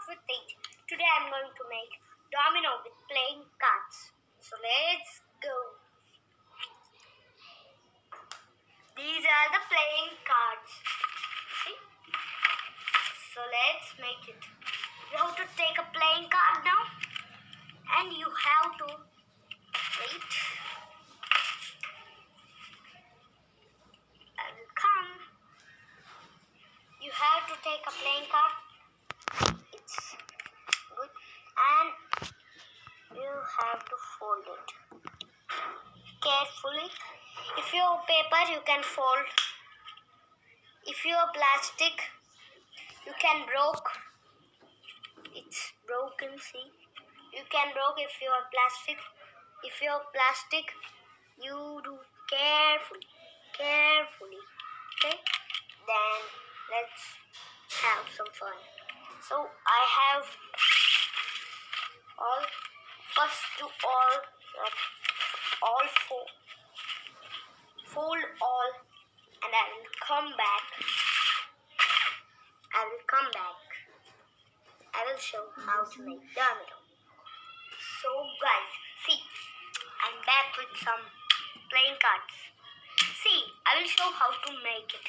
with it. Today I'm going to make domino with playing cards. So let's go. These are the playing cards. See? So let's make it. You have to take a playing card now and you have to wait. I will come. You have to take a playing card. It's good. And you have to fold it carefully. If you're paper, you can fold. If you're plastic, you can broke. It's broken, see? You can broke if you're plastic. If you're plastic, you do carefully. Okay? Then let's have some fun. So I have all first do all fold all, and I will come back. I will show how to make domino. So guys, see, I'm back with some playing cards. See, I will show how to make it.